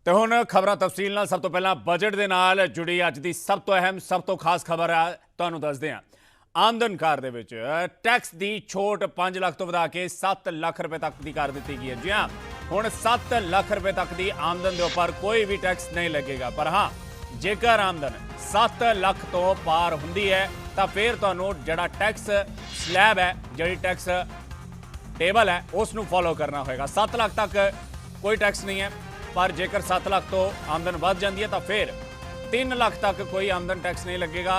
तो हुण खबरां तफसील नाल सब तो पहला बजट दे नाल जुड़ी अज दी सब तो अहम सब तो खास खबर आ तुहानूं दसदे हां। आमदन कर दे विच टैक्स दी छूट 5 लाख तो वधा के 7 लाख रुपए तक दी कर दी गई है। जी हाँ, हुण 7 लाख रुपए तक दी आमदन के उपर कोई भी टैक्स नहीं लगेगा। पर हाँ, जेकर आमदन 7 लाख तो पार हुंदी है तो फिर तुहानूं जिहड़ा टैक्स स्लैब है, जिहड़ी टैक्स टेबल है, उसनूं फॉलो करना होएगा। 7 लाख तक कोई टैक्स नहीं है, पर जेकर 7 लाख तो आमदन बढ़ जाती है तो फिर 3 लाख तक कोई आमदन टैक्स नहीं लगेगा।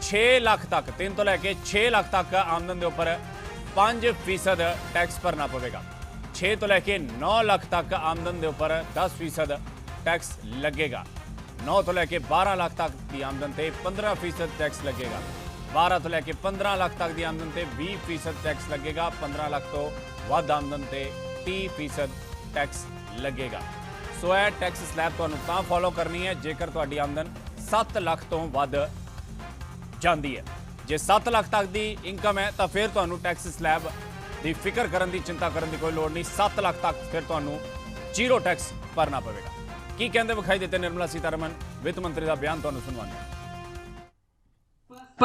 6 लाख तक 3 तो लैके 6 लाख तक आमदन के उपर 5% टैक्स भरना पवेगा। 6 तो लैके 9 लाख तक आमदन के उपर 10% टैक्स लगेगा। 9 तो लैके 12 लाख तक की आमदन से 15% टैक्स लगेगा। 12 तो लैके 15 लाख तक की आमदन से 20% टैक्स लगेगा। 15 लाख तो वध आमदन से 30% टैक्स लगेगा। सो यह टैक्स स्लैब तुहानूं तां फॉलो करनी है जेकर तुहाडी आमदन 7 लाख तो वध जाती है। जे 7 लाख तक की इनकम है तो फिर तुहानूं टैक्स स्लैब की फिक्र करने की चिंता करने की कोई लोड़ नहीं। 7 लाख तक फिर तुहानूं 0 टैक्स भरना पवेगा। की कहते विखाई देते निर्मला सीतारमण वित्त मंत्री का बयान तुहानूं सुनवाने।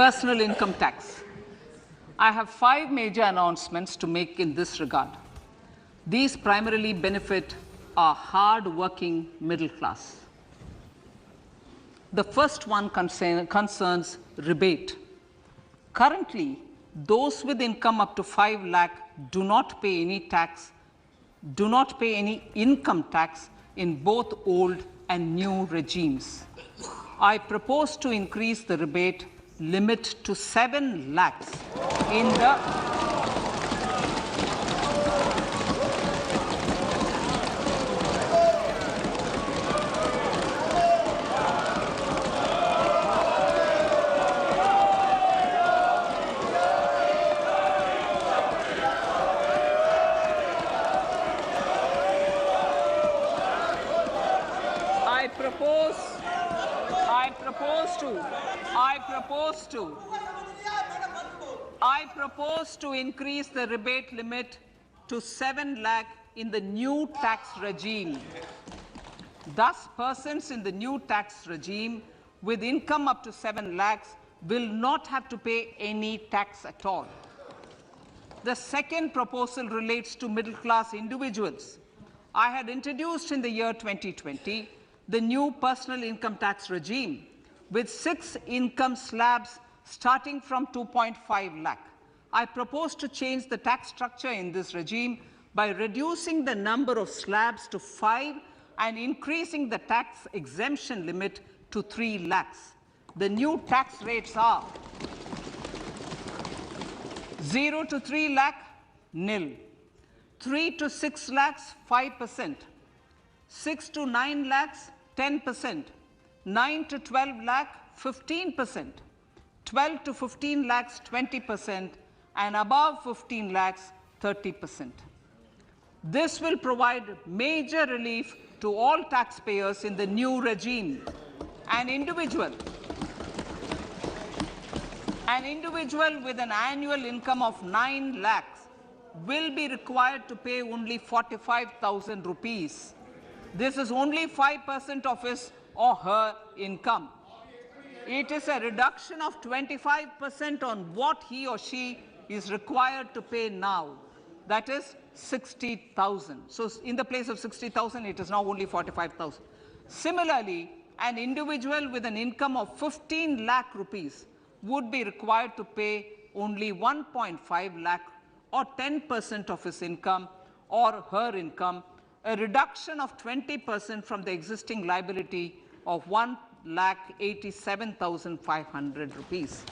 Personal income tax. I have 5 major announcements to make in this regard. These primarily benefit our hard-working middle class. The first one concerns rebate. Currently, those with income up to 5 lakh do not pay any income tax in both old and new regimes. I propose to increase the rebate limit to 7 lakhs in the I propose to increase the rebate limit to 7 lakh in the new tax regime. Thus, persons in the new tax regime with income up to 7 lakhs will not have to pay any tax at all. The second proposal relates to middle-class individuals. I had introduced in the year 2020 the new personal income tax regime with 6 income slabs starting from 2.5 lakh. I propose to change the tax structure in this regime by reducing the number of slabs to 5 and increasing the tax exemption limit to 3 lakhs. The new tax rates are 0 to 3 lakh, nil. 3 to 6 lakhs, 5%. 6 to 9 lakhs, 10%. 9 to 12 lakh, 15%. 12 to 15 lakhs, 20%. And above 15 lakhs, 30%. This will provide major relief to all taxpayers in the new regime. An individual with an annual income of 9 lakhs will be required to pay only 45,000 rupees. This is only 5% of his or her income. It is a reduction of 25% on what he or she is required to pay now. That is 60,000. So in the place of 60,000, it is now only 45,000. Similarly, an individual with an income of 15 lakh rupees would be required to pay only 1.5 lakh or 10% of his income or her income, a reduction of 20% from the existing liability of 1,87,500 rupees.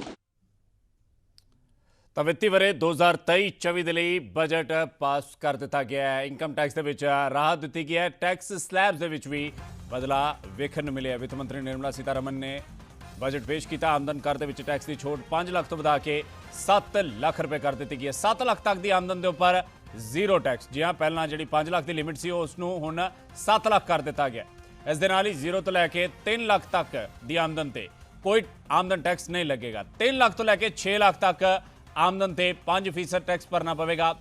तो वित्ती वरे 2023-24 के लिए budget pass कर दिता गया है। Income tax के राहत दी गई है। टैक्स स्लैब्स के भी बदलाव वेखण मिले। वित्त मंत्री निर्मला सीतारमण ने बजट पेश किया। आमदन कर दे टैक्स की छूट 5 लाख तो वधा के 7 लाख रुपए कर दी गई है। 7 लाख तक की आमदन के उपर 0 टैक्स। जी हाँ, पहला जी 5 लाख की लिमिट सी उसनूं हुण 7 लाख कर दिता गया। इस दे नाल ही 0 तो लैके 3 लाख तक की आमदन से कोई आमदन टैक्स नहीं लगेगा। 3 लाख तो लैके 6 लाख तक आमदन से 5% टैक्स भरना पवेगा।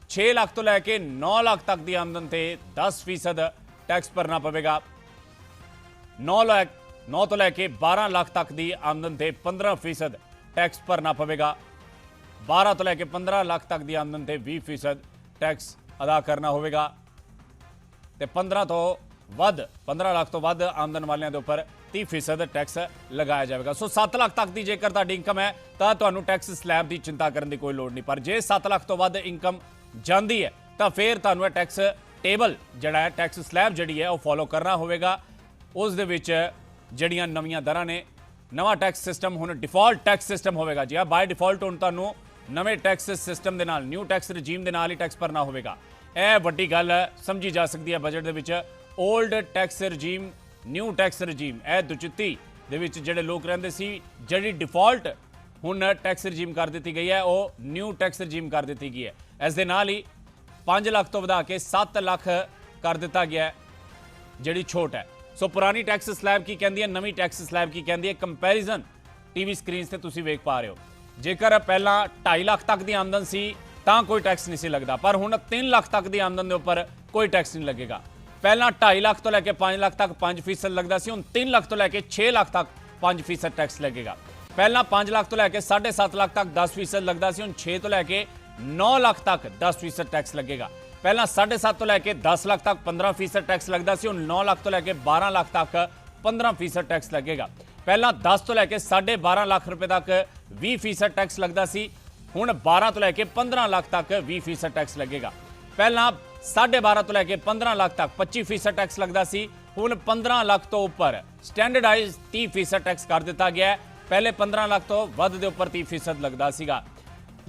6 लाख तो लैके 9 लाख तक की आमदन से 10% टैक्स भरना पवेगा। 9 ਤੋਂ ਲੈ ਕੇ 12 ਲੱਖ ਤੱਕ ਦੀ ਆਮਦਨ ਤੇ 15% ਟੈਕਸ ਭਰਨਾ ਪਵੇਗਾ। 12 ਤੋਂ ਲੈ ਕੇ 15 ਲੱਖ ਤੱਕ ਦੀ ਆਮਦਨ ਤੇ 20% ਟੈਕਸ ਅਦਾ ਕਰਨਾ ਹੋਵੇਗਾ ਤੇ 15 ਲੱਖ ਤੋਂ ਵੱਧ ਆਮਦਨ ਵਾਲਿਆਂ ਦੇ ਉੱਪਰ 30% ਟੈਕਸ ਲਗਾਇਆ ਜਾਵੇਗਾ। ਸੋ 7 ਲੱਖ ਤੱਕ ਦੀ ਜੇਕਰ ਤੁਹਾਡੀ ਇਨਕਮ ਹੈ ਤਾਂ ਤੁਹਾਨੂੰ ਟੈਕਸ ਸਲੈਬ ਦੀ ਚਿੰਤਾ ਕਰਨ ਦੀ ਕੋਈ ਲੋੜ ਨਹੀਂ, ਪਰ ਜੇ 7 ਲੱਖ ਤੋਂ ਵੱਧ ਇਨਕਮ ਜਾਂਦੀ ਹੈ ਤਾਂ ਫਿਰ ਤੁਹਾਨੂੰ ਇਹ ਟੈਕਸ ਟੇਬਲ ਜਿਹੜਾ ਹੈ, ਟੈਕਸ ਸਲੈਬ ਜਿਹੜੀ ਹੈ ਉਹ ਫੋਲੋ ਕਰਨਾ ਹੋਵੇਗਾ। ਉਸ ਦੇ ਵਿੱਚ ਜਿਹੜੀਆਂ ਨਵੀਆਂ ਦਰਾਂ ਨੇ, ਨਵਾਂ ਟੈਕਸ ਸਿਸਟਮ ਹੁਣ ਡਿਫਾਲਟ ਟੈਕਸ ਸਿਸਟਮ ਹੋਵੇਗਾ। ਜੀ ਹਾਂ, ਬਾਈ ਡਿਫਾਲਟ ਹੁਣ ਤੁਹਾਨੂੰ ਨਵੇਂ ਟੈਕਸ ਸਿਸਟਮ ਦੇ ਨਾਲ, ਨਿਊ ਟੈਕਸ ਰਜੀਮ ਦੇ ਨਾਲ ਹੀ ਟੈਕਸ ਭਰਨਾ ਹੋਵੇਗਾ। ਇਹ ਵੱਡੀ ਗੱਲ ਸਮਝੀ ਜਾ ਸਕਦੀ ਹੈ ਬਜਟ ਦੇ ਵਿੱਚ। Old tax regime, new tax regime, ਇਹ ਦੁਚਿੱਤੀ ਦੇ ਵਿੱਚ ਜਿਹੜੇ ਲੋਕ ਰਹਿੰਦੇ ਸੀ, ਜਿਹੜੀ ਡਿਫਾਲਟ ਹੁਣ ਟੈਕਸ ਰਜੀਮ ਕਰ ਦਿੱਤੀ ਗਈ ਹੈ, ਉਹ ਨਿਊ ਟੈਕਸ ਰਜੀਮ ਕਰ ਦਿੱਤੀ ਗਈ ਹੈ। ਇਸ ਦੇ ਨਾਲ ਹੀ 5 ਲੱਖ ਤੋਂ ਵਧਾ ਕੇ 7 ਲੱਖ ਕਰ ਦਿੱਤਾ ਗਿਆ ਹੈ ਜਿਹੜੀ ਛੋਟ ਹੈ। ਸੋ ਪੁਰਾਣੀ ਟੈਕਸ ਸਲੈਬ ਕੀ ਕਹਿੰਦੀ ਹੈ, ਨਵੀਂ ਟੈਕਸ ਸਲੈਬ ਕੀ ਕਹਿੰਦੀ ਹੈ, ਕੰਪੈਰੀਜ਼ਨ ਟੀਵੀ ਸਕਰੀਨਸ ਤੇ ਤੁਸੀਂ ਵੇਖ ਪਾ ਰਹੇ ਹੋ। ਜੇਕਰ ਪਹਿਲਾਂ 2.5 ਲੱਖ ਤੱਕ ਦੀ ਆਮਦਨ ਸੀ ਤਾਂ ਕੋਈ ਟੈਕਸ ਨਹੀਂ ਸੀ ਲੱਗਦਾ, ਪਰ ਹੁਣ 3 ਲੱਖ ਤੱਕ ਦੀ ਆਮਦਨ ਦੇ ਉੱਪਰ ਕੋਈ ਟੈਕਸ ਨਹੀਂ ਲੱਗੇਗਾ। ਪਹਿਲਾਂ 2.5 ਲੱਖ ਤੋਂ ਲੈ ਕੇ 5 ਲੱਖ ਤੱਕ 5% ਲੱਗਦਾ ਸੀ, ਹੁਣ 3 ਲੱਖ ਤੋਂ ਲੈ ਕੇ 6 ਲੱਖ ਤੱਕ 5% ਟੈਕਸ ਲੱਗੇਗਾ। ਪਹਿਲਾਂ 5 ਲੱਖ ਤੋਂ ਲੈ ਕੇ 7.5 ਲੱਖ ਤੱਕ 10% ਲੱਗਦਾ ਸੀ, ਹੁਣ 6 ਤੋਂ ਲੈ ਕੇ 9 ਲੱਖ ਤੱਕ 10% ਟੈਕਸ ਲੱਗੇਗਾ। ਪਹਿਲਾਂ 7.5 ਤੋਂ ਲੈ ਕੇ 10 ਲੱਖ ਤੱਕ 15% ਟੈਕਸ ਲੱਗਦਾ ਸੀ, ਹੁਣ 9 ਲੱਖ ਤੋਂ ਲੈ ਕੇ 12 ਲੱਖ ਤੱਕ 15% ਟੈਕਸ ਲੱਗੇਗਾ। ਪਹਿਲਾਂ 10 ਤੋਂ ਲੈ ਕੇ 12.5 ਲੱਖ ਰੁਪਏ ਤੱਕ 20% ਟੈਕਸ ਲੱਗਦਾ ਸੀ, ਹੁਣ 12 ਤੋਂ ਲੈ ਕੇ 15 ਲੱਖ ਤੱਕ 20% ਟੈਕਸ ਲੱਗੇਗਾ। ਪਹਿਲਾਂ 12.5 ਤੋਂ ਲੈ ਕੇ 15 ਲੱਖ ਤੱਕ 25% ਟੈਕਸ ਲੱਗਦਾ ਸੀ, ਹੁਣ 15 ਲੱਖ ਤੋਂ ਉੱਪਰ ਸਟੈਂਡਰਡਾਈਜ਼ 30% ਟੈਕਸ ਕਰ ਦਿੱਤਾ ਗਿਆ ਹੈ। ਪਹਿਲੇ 15 ਲੱਖ ਤੋਂ ਵੱਧ ਦੇ ਉੱਪਰ 30% ਲੱਗਦਾ ਸੀਗਾ।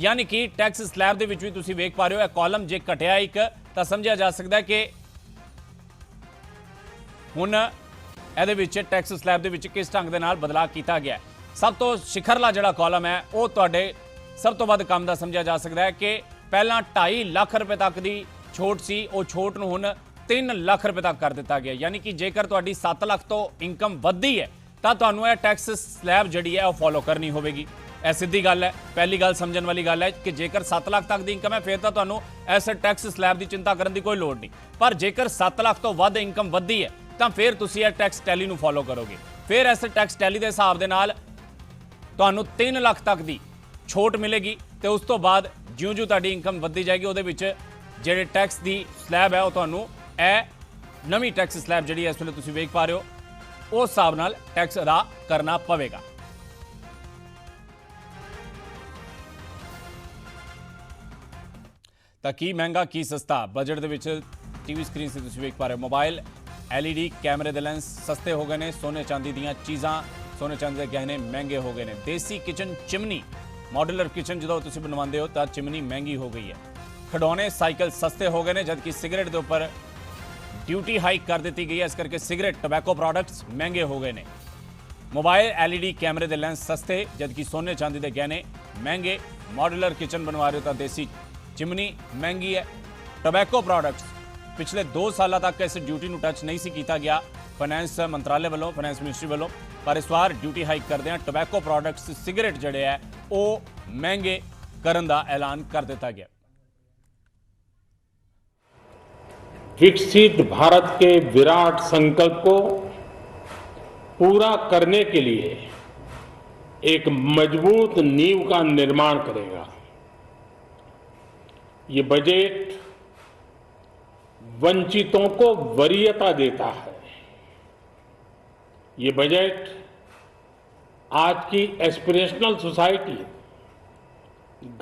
यानी कि टैक्स स्लैब ਦੇ ਵਿੱਚ ਵੀ ਤੁਸੀਂ ਵੇਖ ਪਾ ਰਹੇ ਹੋ, ਇਹ ਕਾਲਮ ਜੇ ਘਟਿਆ ਇੱਕ ਤਾਂ ਸਮਝਿਆ ਜਾ ਸਕਦਾ ਹੈ ਕਿ ਹੁਣ ਇਹਦੇ ਵਿੱਚ ਟੈਕਸ ਸਲੈਬ ਦੇ ਵਿੱਚ ਕਿਸ ਢੰਗ ਦੇ ਨਾਲ ਬਦਲਾਅ ਕੀਤਾ ਗਿਆ ਹੈ। ਸਭ ਤੋਂ ਸਿਖਰਲਾ ਜਿਹੜਾ ਕਾਲਮ ਹੈ ਉਹ ਤੁਹਾਡੇ ਸਭ ਤੋਂ ਵੱਧ ਕੰਮ ਦਾ ਸਮਝਿਆ ਜਾ ਸਕਦਾ ਹੈ ਕਿ ਪਹਿਲਾਂ 2.5 ਲੱਖ ਰੁਪਏ ਤੱਕ ਦੀ ਛੋਟ ਸੀ, ਉਹ ਛੋਟ ਨੂੰ ਹੁਣ 3 ਲੱਖ ਰੁਪਏ ਤੱਕ ਕਰ ਦਿੱਤਾ ਗਿਆ। ਯਾਨੀ ਕਿ ਜੇਕਰ ਤੁਹਾਡੀ 7 ਲੱਖ ਤੋਂ ਇਨਕਮ ਵੱਧਦੀ ਹੈ ਤਾਂ ਤੁਹਾਨੂੰ ਇਹ ਟੈਕਸ ਸਲੈਬ ਜਿਹੜੀ ਹੈ ਉਹ ਫੋਲੋ ਕਰਨੀ ਹੋਵੇਗੀ। ਇਹ ਸਿੱਧੀ ਗੱਲ ਹੈ। ਪਹਿਲੀ ਗੱਲ ਸਮਝਣ ਵਾਲੀ ਗੱਲ ਹੈ ਕਿ ਜੇਕਰ 7 ਲੱਖ ਤੱਕ ਦੀ ਇਨਕਮ ਹੈ ਫਿਰ ਤਾਂ ਤੁਹਾਨੂੰ ਇਸ ਟੈਕਸ ਸਲੈਬ ਦੀ ਚਿੰਤਾ ਕਰਨ ਦੀ ਕੋਈ ਲੋੜ ਨਹੀਂ, ਪਰ ਜੇਕਰ 7 ਲੱਖ ਤੋਂ ਵੱਧ ਇਨਕਮ ਵੱਧਦੀ ਹੈ ਤਾਂ ਫਿਰ ਤੁਸੀਂ ਇਹ ਟੈਕਸ ਟੈਲੀ ਨੂੰ ਫੋਲੋ ਕਰੋਗੇ। ਫਿਰ ਇਸ ਟੈਕਸ ਟੈਲੀ ਦੇ ਹਿਸਾਬ ਦੇ ਨਾਲ ਤੁਹਾਨੂੰ 3 ਲੱਖ ਤੱਕ ਦੀ ਛੋਟ ਮਿਲੇਗੀ ਤੇ ਉਸ ਤੋਂ ਬਾਅਦ ਜਿਉਂ-ਜਿਉਂ ਤੁਹਾਡੀ ਇਨਕਮ ਵੱਧਦੀ ਜਾਏਗੀ ਉਹਦੇ ਵਿੱਚ ਜਿਹੜੇ ਟੈਕਸ ਦੀ ਸਲੈਬ ਹੈ ਉਹ ਤੁਹਾਨੂੰ ਇਹ ਨਵੀਂ ਟੈਕਸ ਸਲੈਬ ਜਿਹੜੀ ਇਸ ਵੇਲੇ ਤੁਸੀਂ ਵੇਖ ਪਾ ਰਹੇ ਹੋ ਉਸ ਹਿਸਾਬ ਨਾਲ ਟੈਕਸ ਅਦਾ ਕਰਨਾ ਪਵੇਗਾ। ਤਾਂ ਕੀ ਮਹਿੰਗਾ ਕੀ ਸਸਤਾ, ਬਜਟ ਦੇ ਵਿੱਚ ਟੀਵੀ ਸਕਰੀਨ ਤੇ ਤੁਸੀਂ ਵੇਖ ਪਾ ਰਹੇ ਹੋ। ਮੋਬਾਈਲ LED ਕੈਮਰੇ ਦੇ ਲੈਂਸ ਸਸਤੇ ਹੋ ਗਏ ਨੇ, ਸੋਨੇ ਚਾਂਦੀ ਦੀਆਂ ਚੀਜ਼ਾਂ, ਸੋਨੇ ਚਾਂਦੀ ਦੇ ਗਹਿਣੇ ਮਹਿੰਗੇ ਹੋ ਗਏ ਨੇ। ਦੇਸੀ ਕਿਚਨ ਚਿਮਨੀ, ਮਾਡੂਲਰ ਕਿਚਨ ਜਦੋਂ ਤੁਸੀਂ ਬਣਵਾਉਂਦੇ ਹੋ ਤਾਂ ਚਿਮਨੀ ਮਹਿੰਗੀ ਹੋ ਗਈ ਹੈ। ਖਿਡੌਣੇ ਸਾਈਕਲ ਸਸਤੇ ਹੋ ਗਏ ਨੇ, ਜਦਕਿ ਸਿਗਰਟ ਦੇ ਉੱਪਰ ਡਿਊਟੀ ਹਾਈਕ ਕਰ ਦਿੱਤੀ ਗਈ ਹੈ, ਇਸ ਕਰਕੇ ਸਿਗਰਟ ਟobacco ਪ੍ਰੋਡਕਟਸ ਮਹਿੰਗੇ ਹੋ ਗਏ ਨੇ। ਮੋਬਾਈਲ LED ਕੈਮਰੇ ਦੇ ਲੈਂਸ ਸਸਤੇ, ਜਦਕਿ ਸੋਨੇ ਚਾਂਦੀ ਦੇ ਗਹਿਣੇ ਮਹਿੰਗੇ। ਮਾਡੂਲਰ ਕਿਚਨ ਬਣਵਾ ਰਹੇ ਹੋ ਤਾਂ ਦੇਸੀ चिमनी महंगी है। टोबैको प्रोडक्ट्स पिछले 2 साल तक इस ड्यूटी ਨੂੰ टच नहीं सी किया गया फाइनेंस मंत्रालय वालों, फाइनेंस मिनिस्ट्री वालों, पर इस बार ड्यूटी हाइक करते हैं। टोबैको प्रोडक्ट्स सिगरेट जड़े है वो महंगे करने का ऐलान कर दिया गया। विकसित भारत के विराट संकल्प को पूरा करने के लिए एक मजबूत नींव का निर्माण करेगा। ये बजट वंचितों को वरीयता देता है। ये बजट आज की एस्पिरेशनल सोसाइटी,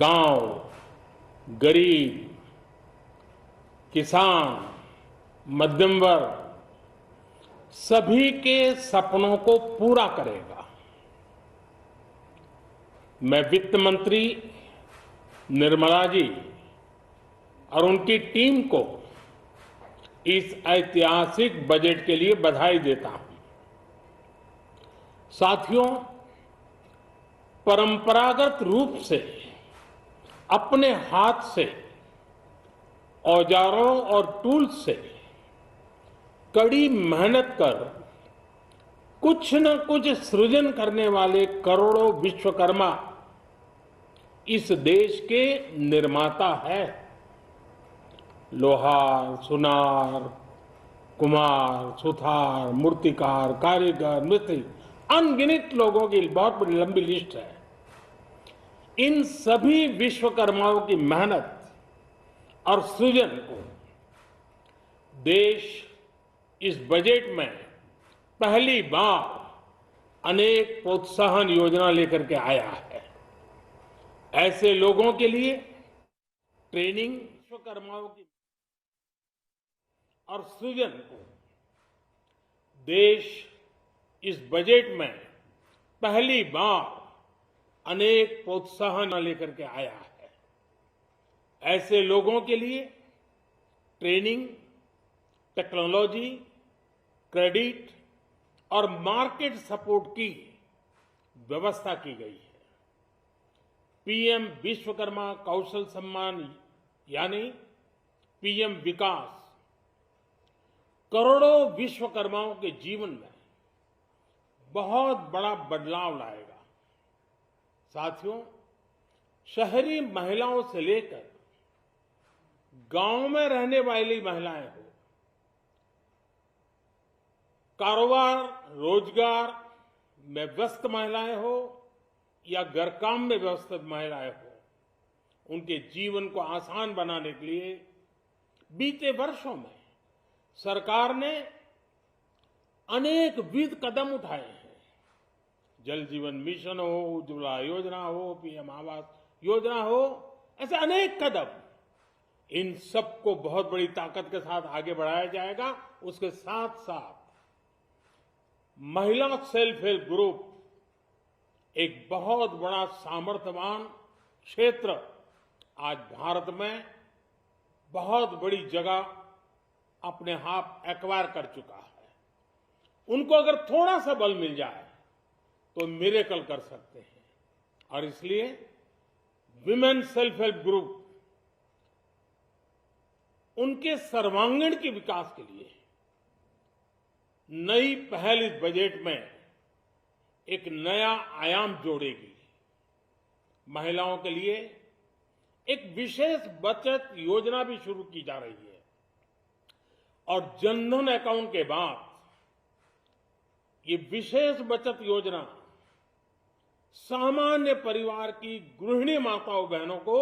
गांव, गरीब, किसान, मध्यम वर्ग सभी के सपनों को पूरा करेगा। मैं वित्त मंत्री निर्मला जी और उनकी टीम को इस ऐतिहासिक बजट के लिए बधाई देता हूं। साथियों, परंपरागत रूप से अपने हाथ से औजारों और टूल्स से कड़ी मेहनत कर कुछ न कुछ सृजन करने वाले करोड़ों विश्वकर्मा इस देश के निर्माता है। लोहार, सुनार, कुम्हार, सुथार, मूर्तिकार, कारीगर, मिस्त्री, अनगिनत लोगों की बहुत बड़ी लंबी लिस्ट है। इन सभी विश्वकर्माओं की मेहनत और सृजन को देश इस बजट में पहली बार अनेक प्रोत्साहन योजना लेकर के आया है। ऐसे लोगों के लिए ट्रेनिंग, विश्वकर्माओं की और सृजन को देश इस बजट में पहली बार अनेक प्रोत्साहन लेकर के आया है। ऐसे लोगों के लिए ट्रेनिंग, टेक्नोलॉजी, क्रेडिट और मार्केट सपोर्ट की व्यवस्था की गई है। पीएम विश्वकर्मा कौशल सम्मान यानी पीएम विकास करोड़ों विश्वकर्माओं के जीवन में बहुत बड़ा बदलाव लाएगा। साथियों, शहरी महिलाओं से लेकर गांव में रहने वाली महिलाएं हो, कारोबार रोजगार में व्यस्त महिलाएं हो या घर काम में व्यस्त महिलाएं हो, उनके जीवन को आसान बनाने के लिए बीते वर्षों में सरकार ने अनेक विध कदम उठाए हैं। जल जीवन मिशन हो, उज्ज्वला योजना हो, पीएम आवास योजना हो, ऐसे अनेक कदम। इन सबको बहुत बड़ी ताकत के साथ आगे बढ़ाया जाएगा। उसके साथ साथ महिला सेल्फ हेल्प ग्रुप एक बहुत बड़ा सामर्थ्यवान क्षेत्र आज भारत में बहुत बड़ी जगह अपने हाथ एक्वायर कर चुका है। उनको अगर थोड़ा सा बल मिल जाए तो मिरेकल कर सकते हैं। और इसलिए विमेन सेल्फ हेल्प ग्रुप उनके सर्वांगीण के विकास के लिए नई पहल इस बजट में एक नया आयाम जोड़ेगी। महिलाओं के लिए एक विशेष बचत योजना भी शुरू की जा रही है और जनधन अकाउंट के बाद ये विशेष बचत योजना सामान्य परिवार की गृहिणी माताओं बहनों को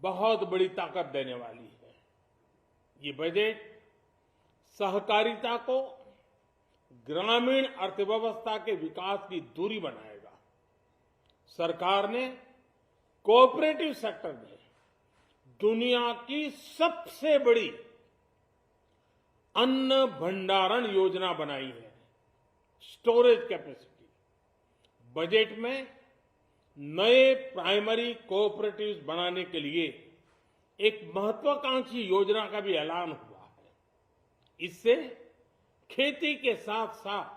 बहुत बड़ी ताकत देने वाली है। ये बजट सहकारिता को ग्रामीण अर्थव्यवस्था के विकास की धुरी बनाएगा। सरकार ने कोऑपरेटिव सेक्टर में दुनिया की सबसे बड़ी अन्न भंडारण योजना बनाई है, स्टोरेज कैपेसिटी। बजट में नए प्राइमरी कोऑपरेटिव्स बनाने के लिए एक महत्वाकांक्षी योजना का भी ऐलान हुआ है। इससे खेती के साथ साथ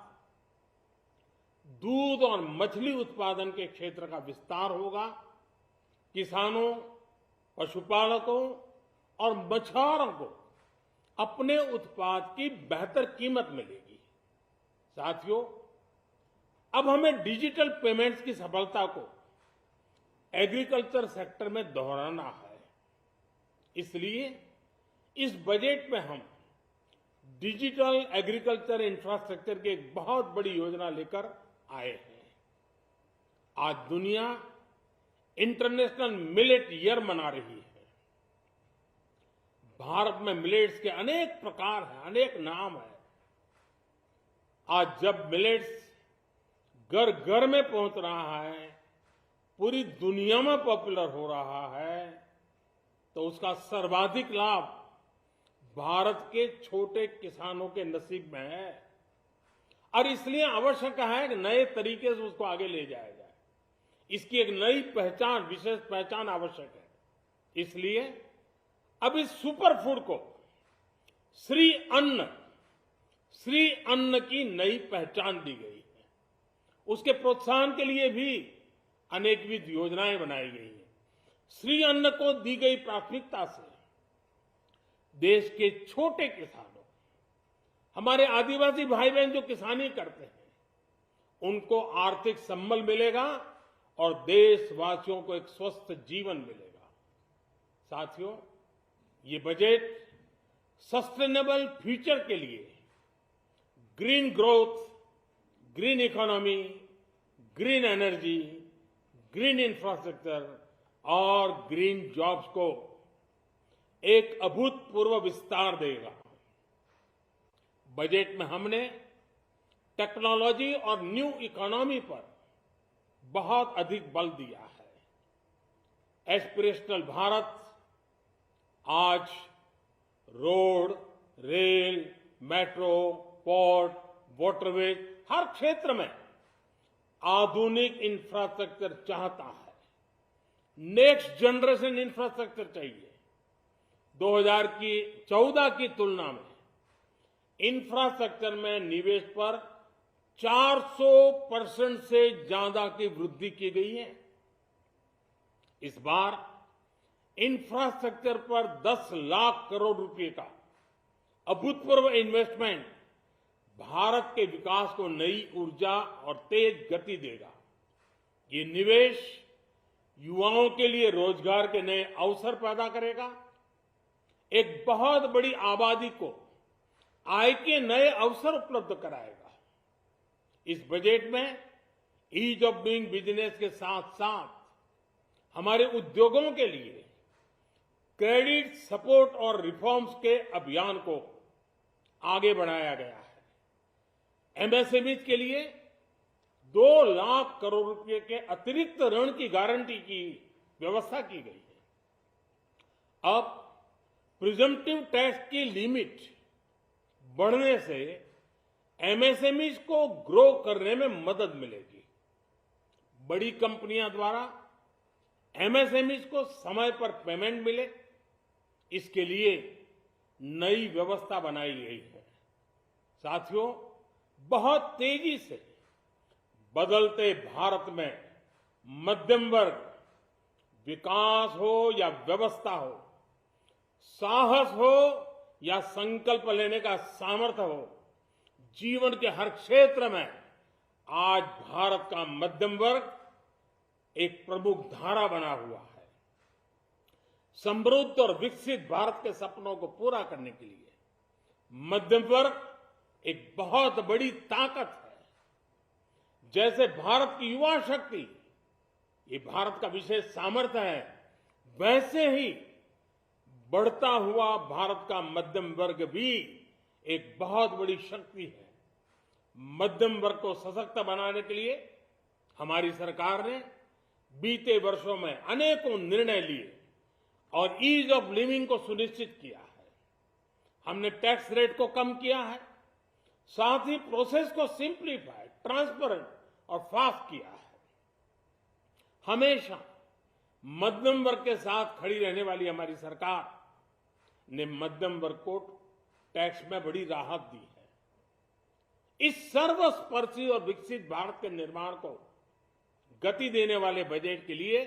दूध और मछली उत्पादन के क्षेत्र का विस्तार होगा। किसानों, पशुपालकों और मछुआरों को अपने उत्पाद की बेहतर कीमत मिलेगी। साथियों, अब हमें डिजिटल पेमेंट्स की सफलता को एग्रीकल्चर सेक्टर में दोहराना है। इसलिए इस बजट में हम डिजिटल एग्रीकल्चर इंफ्रास्ट्रक्चर की एक बहुत बड़ी योजना लेकर आए हैं। आज दुनिया इंटरनेशनल मिलेट ईयर मना रही है। भारत में मिलेट्स के अनेक प्रकार हैं, अनेक नाम हैं। आज जब मिलेट्स घर घर में पहुंच रहा है, पूरी दुनिया में पॉपुलर हो रहा है, तो उसका सर्वाधिक लाभ भारत के छोटे किसानों के नसीब में है। और इसलिए आवश्यक है कि नए तरीके से उसको आगे ले जाया जाए। इसकी एक नई पहचान, विशेष पहचान आवश्यक है। इसलिए अब इस सुपर फूड को श्री अन्न की नई पहचान दी गई है। उसके प्रोत्साहन के लिए भी अनेकविध योजनाएं बनाई गई हैं। श्री अन्न को दी गई प्राथमिकता से देश के छोटे किसानों, हमारे आदिवासी भाई बहन जो किसानी करते हैं, उनको आर्थिक संबल मिलेगा और देशवासियों को एक स्वस्थ जीवन मिलेगा। साथियों, ये बजट सस्टेनेबल फ्यूचर के लिए green growth, green economy, green energy, green infrastructure और ग्रीन जॉब्स को एक अभूतपूर्व विस्तार देगा। बजट में हमने टेक्नोलॉजी और न्यू इकोनॉमी पर बहुत अधिक बल दिया है। एस्पिरेशनल भारत आज road, rail, metro, port, waterways हर क्षेत्र में आधुनिक इंफ्रास्ट्रक्चर चाहता है। नेक्स्ट जनरेशन इंफ्रास्ट्रक्चर चाहिए। 2014 की तुलना में इंफ्रास्ट्रक्चर में निवेश पर 400% से ज्यादा की वृद्धि की गई है। इस बार इंफ्रास्ट्रक्चर पर 10 लाख करोड़ रुपए का अभूतपूर्व इन्वेस्टमेंट भारत के विकास को नई ऊर्जा और तेज गति देगा। ये निवेश युवाओं के लिए रोजगार के नए अवसर पैदा करेगा, एक बहुत बड़ी आबादी को आय के नए अवसर उपलब्ध कराएगा। इस बजट में ईज ऑफ डूइंग बिजनेस के साथ साथ हमारे उद्योगों के लिए क्रेडिट सपोर्ट और रिफॉर्म्स के अभियान को आगे बढ़ाया गया है। एमएसएमईज के लिए 2 लाख करोड़ रुपए के अतिरिक्त ऋण की गारंटी की व्यवस्था की गई है। अब प्रिजम्पटिव टैक्स की लिमिट बढ़ने से एमएसएमईज को ग्रो करने में मदद मिलेगी। बड़ी कंपनियों द्वारा एमएसएमईज को समय पर पेमेंट मिले, इसके लिए नई व्यवस्था बनाई गई है। साथियों, बहुत तेजी से बदलते भारत में मध्यम वर्ग, विकास हो या व्यवस्था हो, साहस हो या संकल्प लेने का सामर्थ्य हो, जीवन के हर क्षेत्र में आज भारत का मध्यम वर्ग एक प्रमुख धारा बना हुआ है। समृद्ध और विकसित भारत के सपनों को पूरा करने के लिए मध्यम वर्ग एक बहुत बड़ी ताकत है। जैसे भारत की युवा शक्ति ये भारत का विशेष सामर्थ्य है, वैसे ही बढ़ता हुआ भारत का मध्यम वर्ग भी एक बहुत बड़ी शक्ति है। मध्यम वर्ग को सशक्त बनाने के लिए हमारी सरकार ने बीते वर्षों में अनेकों निर्णय लिए और ईज ऑफ लिविंग को सुनिश्चित किया है। हमने टैक्स रेट को कम किया है, साथ ही प्रोसेस को सिंप्लीफाई, ट्रांसपेरेंट और फास्ट किया है। हमेशा मध्यम वर्ग के साथ खड़ी रहने वाली हमारी सरकार ने मध्यम वर्ग को टैक्स में बड़ी राहत दी है। इस सर्वस्पर्शी और विकसित भारत के निर्माण को गति देने वाले बजट के लिए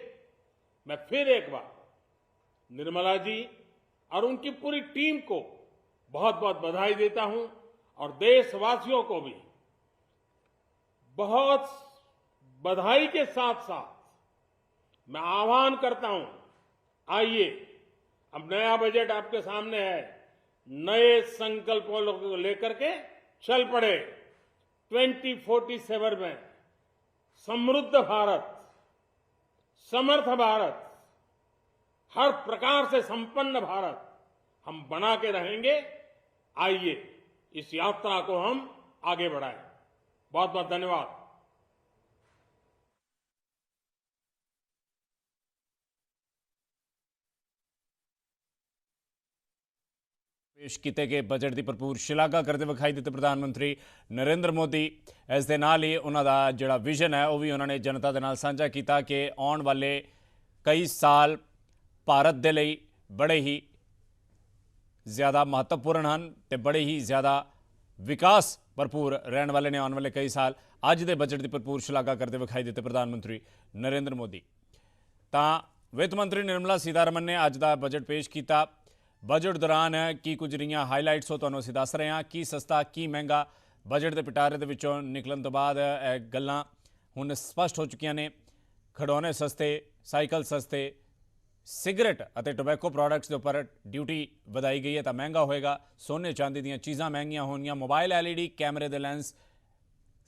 मैं फिर एक बार निर्मला जी और उनकी पूरी टीम को बहुत बहुत बधाई देता हूं और देशवासियों को भी बहुत बधाई के साथ साथ मैं आह्वान करता हूं, आइए अब नया बजट आपके सामने है, नए संकल्पों को लेकर के चल पड़े। 2047 में समृद्ध भारत, समर्थ भारत, हर प्रकार से संपन्न भारत हम बना के रहेंगे। आइए इस यात्रा को हम आगे बढ़ाएं। बहुत बहुत धन्यवाद। पेश किए गए बजट की भरपूर शलाघा करते विखाई दिते प्रधानमंत्री नरेंद्र मोदी। इस दे नाल ही उन्हों का जिहड़ा विजन है वह भी उन्होंने जनता के नाल साझा किया कि आने वाले कई साल भारत के लिए बड़े ही ज़्यादा महत्वपूर्ण हैं तो बड़े ही ज़्यादा विकास भरपूर रहने वाले ने आने वाले कई साल। अज के बजट की भरपूर शलाघा करते विखाई दिते प्रधानमंत्री नरेंद्र मोदी। तो वित्त मंत्री निर्मला सीतारमन ने अज का बजट पेश किया। बजट दौरान की कुछ रहियां हाईलाइट्स हो तुहानूं असीं दस रहे हैं। की सस्ता की महंगा, बजट के पिटारे दे विचों निकलन तो बाद गल्लां हुण स्पष्ट हो चुकियां ने। खिडौने सस्ते, साइकिल सस्ते, ਸਿਗਰਟ ਅਤੇ ਟੋਬੈਕੋ ਪ੍ਰੋਡਕਟਸ ਦੇ ਉੱਪਰ ਡਿਊਟੀ ਵਧਾਈ ਗਈ ਹੈ ਤਾਂ ਮਹਿੰਗਾ ਹੋਏਗਾ। ਸੋਨੇ ਚਾਂਦੀ ਦੀਆਂ ਚੀਜ਼ਾਂ ਮਹਿੰਗੀਆਂ ਹੋਣਗੀਆਂ। ਮੋਬਾਈਲ LED ਕੈਮਰੇ ਦੇ ਲੈਂਸ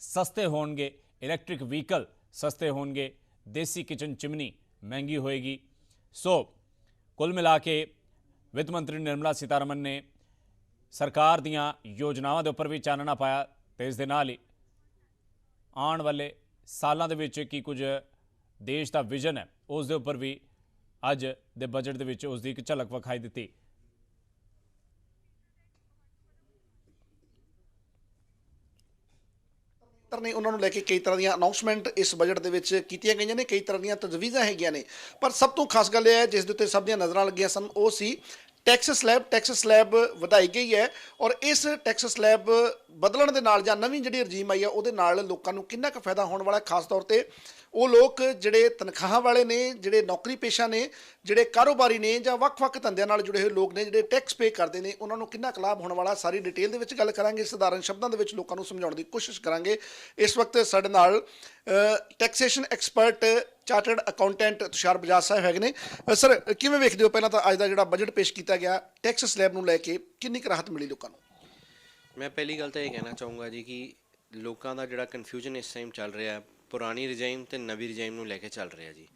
ਸਸਤੇ ਹੋਣਗੇ। ਇਲੈਕਟ੍ਰਿਕ ਵਹੀਕਲ ਸਸਤੇ ਹੋਣਗੇ। ਦੇਸੀ ਕਿਚਨ ਚਿਮਨੀ ਮਹਿੰਗੀ ਹੋਏਗੀ। ਸੋ ਕੁੱਲ ਮਿਲਾ ਕੇ ਵਿੱਤ ਮੰਤਰੀ ਨਿਰਮਲਾ ਸੀਤਾਰਮਨ ਨੇ ਸਰਕਾਰ ਦੀਆਂ ਯੋਜਨਾਵਾਂ ਦੇ ਉੱਪਰ ਵੀ ਚਾਨਣਾ ਪਾਇਆ ਤੇ ਇਸ ਦੇ ਨਾਲ ਹੀ ਆਉਣ ਵਾਲੇ ਸਾਲਾਂ ਦੇ ਵਿੱਚ ਕੀ ਕੁਝ ਦੇਸ਼ ਦਾ ਵਿਜ਼ਨ ਹੈ ਉਸ ਦੇ ਉੱਪਰ ਵੀ ਅੱਜ ਦੇ ਬਜਟ ਦੇ ਵਿੱਚ ਉਸ ਦੀ ਇੱਕ ਝਲਕ ਵਿਖਾਈ ਦਿੱਤੀ। ਨੇ ਉਹਨਾਂ ਨੂੰ ਲੈ ਕੇ ਕਈ ਤਰ੍ਹਾਂ ਦੀਆਂ ਅਨਾਉਂਸਮੈਂਟ ਇਸ ਬਜਟ ਦੇ ਵਿੱਚ ਕੀਤੀਆਂ ਗਈਆਂ ਨੇ, ਕਈ ਤਰ੍ਹਾਂ ਦੀਆਂ ਤਜਵੀਜ਼ਾਂ ਹੈਗੀਆਂ ਨੇ, ਪਰ ਸਭ ਤੋਂ ਖਾਸ ਗੱਲ ਇਹ ਹੈ ਜਿਸ ਦੇ ਉੱਤੇ ਸਭ ਦੀਆਂ ਨਜ਼ਰਾਂ ਲੱਗੀਆਂ ਸਨ ਉਹ ਸੀ ਟੈਕਸ ਸਲੈਬ ਵਧਾਈ ਗਈ ਹੈ ਔਰ ਇਸ ਟੈਕਸ ਸਲੈਬ ਬਦਲਣ ਦੇ ਨਾਲ ਜਾਂ ਨਵੀਂ ਜਿਹੜੀ ਰਜੀਮ ਆਈ ਹੈ ਉਹਦੇ ਨਾਲ ਲੋਕਾਂ ਨੂੰ ਕਿੰਨਾ ਕੁ ਫਾਇਦਾ ਹੋਣ ਵਾਲਾ, ਖਾਸ ਤੌਰ ਤੇ ਉਹ ਲੋਕ ਜਿਹੜੇ ਤਨਖਾਹਾਂ ਵਾਲੇ ਨੇ, ਜਿਹੜੇ ਨੌਕਰੀ ਪੇਸ਼ਾ ਨੇ, ਜਿਹੜੇ ਕਾਰੋਬਾਰੀ ਨੇ ਜਾਂ ਵੱਖ-ਵੱਖ ਧੰਦਿਆਂ ਨਾਲ ਜੁੜੇ ਹੋਏ ਲੋਕ ਨੇ ਜਿਹੜੇ ਟੈਕਸ ਪੇ ਕਰਦੇ ਨੇ, ਉਹਨਾਂ ਨੂੰ ਕਿੰਨਾ ਕੁ ਲਾਭ ਹੋਣ ਵਾਲਾ, ਸਾਰੀ ਡਿਟੇਲ ਦੇ ਵਿੱਚ ਗੱਲ ਕਰਾਂਗੇ। ਸਧਾਰਨ ਸ਼ਬਦਾਂ ਦੇ ਵਿੱਚ ਲੋਕਾਂ ਨੂੰ ਸਮਝਾਉਣ ਦੀ ਕੋਸ਼ਿਸ਼ ਕਰਾਂਗੇ। ਇਸ ਵਕਤ ਸਾਡੇ ਨਾਲ taxation expert chartered accountant Tushar Bajaj ਸਾਹਿਬ ਹੈਗੇ ਨੇ। ਸਰ, ਕਿਵੇਂ ਵੇਖਦੇ ਹੋ ਪਹਿਲਾਂ ਤਾਂ ਅੱਜ ਦਾ ਜਿਹੜਾ ਬਜਟ ਪੇਸ਼ ਕੀਤਾ ਗਿਆ ਟੈਕਸ ਸਲੈਬ ਨੂੰ ਲੈ ਕੇ ਕਿੰਨੀ ਕੁ ਰਾਹਤ ਮਿਲੀ ਲੋਕਾਂ ਨੂੰ? ਮੈਂ ਪਹਿਲੀ ਗੱਲ ਤਾਂ ਇਹ ਕਹਿਣਾ ਚਾਹੂੰਗਾ ਜੀ ਕਿ ਲੋਕਾਂ ਦਾ ਜਿਹੜਾ ਕਨਫਿਊਜ਼ਨ ਇਸ ਟਾਈਮ ਚੱਲ ਰਿਹਾ ਪੁਰਾਣੀ ਰਿਜਾਈਮ ਤੇ ਨਵੀਂ ਰਿਜਾਈਮ ਨੂੰ ਲੈ ਕੇ ਚੱਲ ਰਿਹਾ ਜੀ।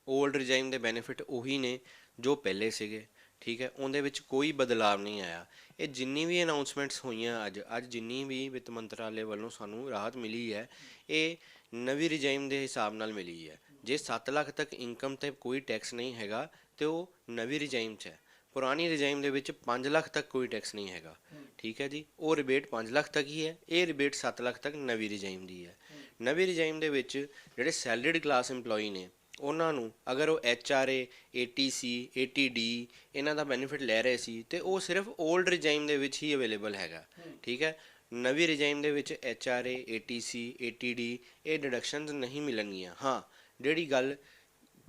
ਓਲਡ ਰਿਜਾਈਮ ਦੇ ਬੈਨੀਫਿਟ ਉਹੀ ਨੇ ਜੋ ਪਹਿਲੇ ਸੀਗੇ, ਠੀਕ ਹੈ, ਉਹਦੇ ਵਿੱਚ ਕੋਈ ਬਦਲਾਅ ਨਹੀਂ ਆਇਆ। ਇਹ ਜਿੰਨੀ ਵੀ ਅਨਾਉਂਸਮੈਂਟਸ ਹੋਈਆਂ ਅੱਜ ਜਿੰਨੀ ਵੀ ਵਿੱਤ ਮੰਤਰਾਲੇ ਵੱਲੋਂ ਸਾਨੂੰ ਰਾਹਤ ਮਿਲੀ ਹੈ ਇਹ ਨਵੀਂ ਰਿਜਾਈਮ ਦੇ ਹਿਸਾਬ ਨਾਲ ਮਿਲੀ ਹੈ। ਜੇ 7 ਲੱਖ ਤੱਕ ਇਨਕਮ ਤੇ ਕੋਈ ਟੈਕਸ ਨਹੀਂ ਹੈਗਾ ਤੇ ਉਹ ਨਵੀਂ ਰਿਜਾਈਮ 'ਚ ਹੈ। ਪੁਰਾਣੀ ਰਿਜਾਈਮ ਦੇ ਵਿੱਚ 5 ਲੱਖ ਤੱਕ ਕੋਈ ਟੈਕਸ ਨਹੀਂ ਹੈਗਾ, ਠੀਕ ਹੈ ਜੀ, ਉਹ ਰਿਬੇਟ 5 ਲੱਖ ਤੱਕ ਹੀ ਹੈ। ਇਹ ਰਿਬੇਟ 7 ਲੱਖ ਤੱਕ ਨਵੀਂ ਰਿਜਾਈਮ ਦੀ ਹੈ। ਨਵੀਂ ਰਿਜਾਈਮ ਦੇ ਵਿੱਚ ਜਿਹੜੇ ਸੈਲਰੀਡ ਕਲਾਸ EMPLOYE ਨੇ ਉਹਨਾਂ ਨੂੰ ਅਗਰ ਉਹ HRA, ATC, ATD ਇਹਨਾਂ ਦਾ ਬੈਨੀਫਿਟ ਲੈ ਰਹੇ ਸੀ ਤੇ ਉਹ ਸਿਰਫ ਓਲਡ ਰਿਜਾਈਮ ਦੇ ਵਿੱਚ ਹੀ ਅਵੇਲੇਬਲ ਹੈਗਾ, ਠੀਕ ਹੈ। ਨਵੀਂ ਰਿਜਾਈਮ ਦੇ ਵਿੱਚ HRA, ATC, ATD ਇਹ ਡਿਡਕਸ਼ਨਸ ਨਹੀਂ ਮਿਲਣਗੀਆਂ। ਹਾਂ, ਜਿਹੜੀ ਗੱਲ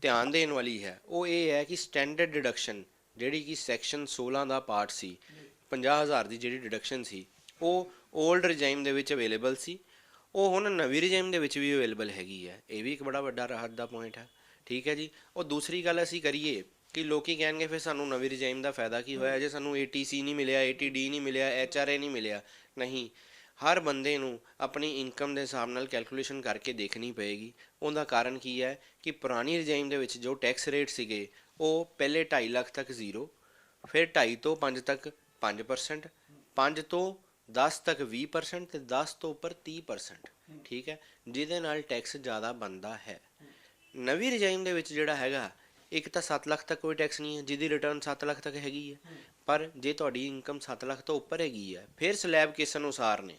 ਧਿਆਨ ਦੇਣ ਵਾਲੀ ਹੈ ਉਹ ਇਹ ਹੈ ਕਿ ਸਟੈਂਡਰਡ ਡਿਡਕਸ਼ਨ ਜਿਹੜੀ ਕਿ ਸੈਕਸ਼ਨ 16 ਦਾ ਪਾਰਟ ਸੀ, 50,000 ਦੀ ਜਿਹੜੀ ਡਿਡਕਸ਼ਨ ਸੀ ਉਹ ਓਲਡ ਰਿਜਾਈਮ ਦੇ ਵਿੱਚ ਅਵੇਲੇਬਲ ਸੀ, ਉਹ ਹੁਣ ਨਵੀਂ ਰਿਜਾਈਮ ਦੇ ਵਿੱਚ ਵੀ ਅਵੇਲੇਬਲ ਹੈਗੀ ਹੈ। ਇਹ ਵੀ ਇੱਕ ਬੜਾ ਵੱਡਾ ਰਾਹਤ ਦਾ ਪੁਆਇੰਟ ਹੈ, ਠੀਕ ਹੈ ਜੀ। ਉਹ ਦੂਸਰੀ ਗੱਲ ਅਸੀਂ ਕਰੀਏ ਕਿ ਲੋਕੀ ਕਹਿਣਗੇ ਫਿਰ ਸਾਨੂੰ ਨਵੀਂ ਰਿਜਾਈਮ ਦਾ ਫਾਇਦਾ ਕੀ ਹੋਇਆ ਜੇ ਸਾਨੂੰ ATC ਨਹੀਂ ਮਿਲਿਆ, ATD ਨਹੀਂ ਮਿਲਿਆ, HRA ਨਹੀਂ ਮਿਲਿਆ। ਨਹੀਂ, ਹਰ ਬੰਦੇ ਨੂੰ ਆਪਣੀ ਇਨਕਮ ਦੇ ਹਿਸਾਬ ਨਾਲ ਕੈਲਕੂਲੇਸ਼ਨ ਕਰਕੇ ਦੇਖਣੀ ਪਏਗੀ। ਉਹਦਾ ਕਾਰਨ ਕੀ ਹੈ ਕਿ ਪੁਰਾਣੀ ਰਿਜਾਈਮ ਦੇ ਵਿੱਚ ਜੋ ਟੈਕਸ ਰੇਟ ਸੀਗੇ ਉਹ ਪਹਿਲੇ 2.5 ਲੱਖ ਤੱਕ 0, ਫਿਰ 2.5 ਤੋਂ 5 ਤੱਕ 5%, 5 ਤੋਂ 10 ਤੱਕ 20% ਤੇ 10 ਤੋਂ ਉੱਪਰ 30%, ਠੀਕ ਹੈ, ਜਿਹਦੇ ਨਾਲ ਟੈਕਸ ਜ਼ਿਆਦਾ ਬਣਦਾ ਹੈ। ਨਵੀਂ ਰਿਜਾਈਮ ਦੇ ਵਿੱਚ ਜਿਹੜਾ ਹੈਗਾ ਇੱਕ ਤਾਂ 7 ਲੱਖ ਤੱਕ ਕੋਈ ਟੈਕਸ ਨਹੀਂ ਹੈ ਜਿਹਦੀ ਰਿਟਰਨ 7 ਲੱਖ ਤੱਕ ਹੈਗੀ ਹੈ, ਪਰ ਜੇ ਤੁਹਾਡੀ ਇਨਕਮ 7 ਲੱਖ ਤੋਂ ਉੱਪਰ ਹੈਗੀ ਹੈ ਫਿਰ ਸਲੈਬ ਕਿਸ ਅਨੁਸਾਰ ਨੇ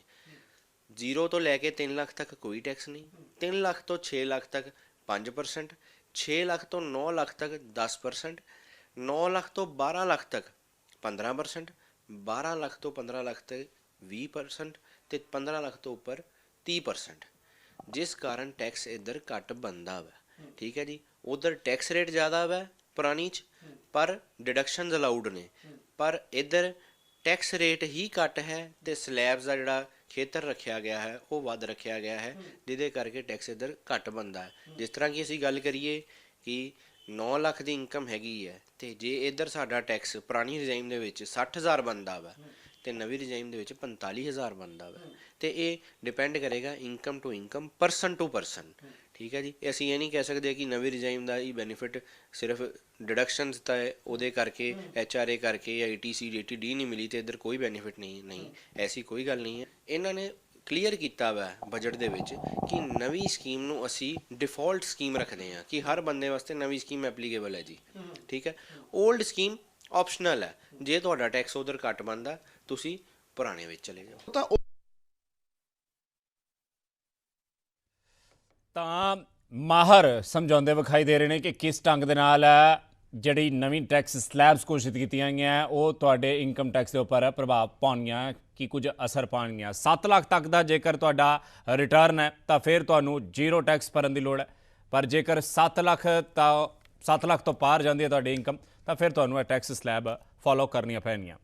0 ਤੋਂ ਲੈ ਕੇ 3 ਲੱਖ ਤੱਕ ਕੋਈ ਟੈਕਸ ਨਹੀਂ, 3 ਲੱਖ ਤੋਂ 6 ਲੱਖ ਤੱਕ 5%, 6 ਲੱਖ ਤੋਂ 9 ਲੱਖ ਤੱਕ 10%, 9 ਲੱਖ ਤੋਂ 12 ਲੱਖ ਤੱਕ 15%, 12 ਲੱਖ ਤੋਂ 15 ਲੱਖ ਤੱਕ 20% ਤੇ 15 ਲੱਖ ਤੋਂ ਉੱਪਰ 30%, ਜਿਸ ਕਾਰਨ ਟੈਕਸ ਇੱਧਰ ਘੱਟ ਬਣਦਾ ਵਾ, ਠੀਕ ਹੈ ਜੀ। ਉਧਰ ਟੈਕਸ ਰੇਟ ਜ਼ਿਆਦਾ ਵਾ ਪੁਰਾਣੀ 'ਚ ਪਰ ਡਿਡਕਸ਼ਨਸ ਅਲਾਊਡ ਨੇ, ਪਰ ਇੱਧਰ ਟੈਕਸ ਰੇਟ ਹੀ ਘੱਟ ਹੈ ਤੇ ਸਲੈਬਸ ਦਾ ਜਿਹੜਾ ਖੇਤਰ ਰੱਖਿਆ ਗਿਆ ਹੈ ਉਹ ਵੱਧ ਰੱਖਿਆ ਗਿਆ ਹੈ, ਜਿਹਦੇ ਕਰਕੇ ਟੈਕਸ ਇੱਧਰ ਘੱਟ ਬਣਦਾ ਹੈ। ਜਿਸ ਤਰ੍ਹਾਂ ਕਿ ਅਸੀਂ ਗੱਲ ਕਰੀਏ ਕਿ 9 ਲੱਖ ਦੀ ਇਨਕਮ ਹੈਗੀ ਹੈ ਤੇ ਜੇ ਇੱਧਰ ਸਾਡਾ ਟੈਕਸ ਪੁਰਾਣੀ ਰਿਜਾਈਮ ਦੇ ਵਿੱਚ 60,000 ਬਣਦਾ ਵਾ ਤੇ ਨਵੀਂ ਰਿਜਾਈਮ ਦੇ ਵਿੱਚ 45,000 ਬਣਦਾ ਵਾ, ਤੇ ਇਹ ਡਿਪੈਂਡ ਕਰੇਗਾ income to income, person to person, ਠੀਕ ਹੈ ਜੀ। ਅਸੀਂ ਇਹ ਨਹੀਂ ਕਹਿ ਸਕਦੇ ਕਿ ਨਵੀਂ ਰਿਜਾਈਮ ਦਾ ਹੀ ਬੈਨੀਫਿਟ ਸਿਰਫ ਡਿਡਕਸ਼ਨਸ ਤਾਂ ਉਹਦੇ ਕਰਕੇ HRA ਕਰਕੇ ਜਾਂ ATC, ATD ਨਹੀਂ ਮਿਲੀ ਤੇ ਇੱਧਰ ਕੋਈ ਬੈਨੀਫਿਟ ਨਹੀਂ, ਐਸੀ ਕੋਈ ਗੱਲ ਨਹੀਂ ਹੈ। ਇਹਨਾਂ ਨੇ ਕਲੀਅਰ ਕੀਤਾ ਵਾ ਬਜਟ ਦੇ ਵਿੱਚ ਕਿ ਨਵੀਂ ਸਕੀਮ ਨੂੰ ਅਸੀਂ ਡਿਫਾਲਟ ਸਕੀਮ ਰੱਖਦੇ ਹਾਂ ਕਿ ਹਰ ਬੰਦੇ ਵਾਸਤੇ ਨਵੀਂ ਸਕੀਮ ਐਪਲੀਕੇਬਲ ਹੈ ਜੀ, ਠੀਕ ਹੈ। ਓਲਡ ਸਕੀਮ ਆਪਸ਼ਨਲ ਹੈ, ਜੇ ਤੁਹਾਡਾ ਟੈਕਸ ਉਧਰ ਘੱਟ ਬਣਦਾ ਤੁਸੀਂ ਪੁਰਾਣੇ ਵਿੱਚ ਚਲੇ ਜਾਓ। ਤਾਂ ਮਾਹਰ ਸਮਝਾਉਂਦੇ ਵਿਖਾਈ ਦੇ ਰਹੇ ਨੇ ਕਿ ਕਿਸ ਢੰਗ ਦੇ ਨਾਲ ਜਿਹੜੀ ਨਵੀਂ ਟੈਕਸ ਸਲੈਬਸ ਘੋਸ਼ਿਤ ਕੀਤੀਆਂ ਗਈਆਂ ਉਹ ਤੁਹਾਡੇ ਇਨਕਮ ਟੈਕਸ ਦੇ ਉੱਪਰ ਪ੍ਰਭਾਵ ਪਾਉਣਗੀਆਂ, ਕੀ ਕੁਝ ਅਸਰ ਪਾਉਣਗੀਆਂ। 7 ਲੱਖ ਤੱਕ ਦਾ ਜੇਕਰ ਤੁਹਾਡਾ ਰਿਟਰਨ ਹੈ ਤਾਂ ਫਿਰ ਤੁਹਾਨੂੰ 0 ਟੈਕਸ ਭਰਨ ਦੀ ਲੋੜ ਹੈ, ਪਰ ਜੇਕਰ 7 ਲੱਖ ਤੋਂ ਪਾਰ ਜਾਂਦੀ ਹੈ ਤੁਹਾਡੀ ਇਨਕਮ ਤਾਂ ਫਿਰ ਤੁਹਾਨੂੰ ਇਹ ਟੈਕਸ ਸਲੈਬ ਫੋਲੋ ਕਰਨੀਆਂ ਪੈਣਗੀਆਂ।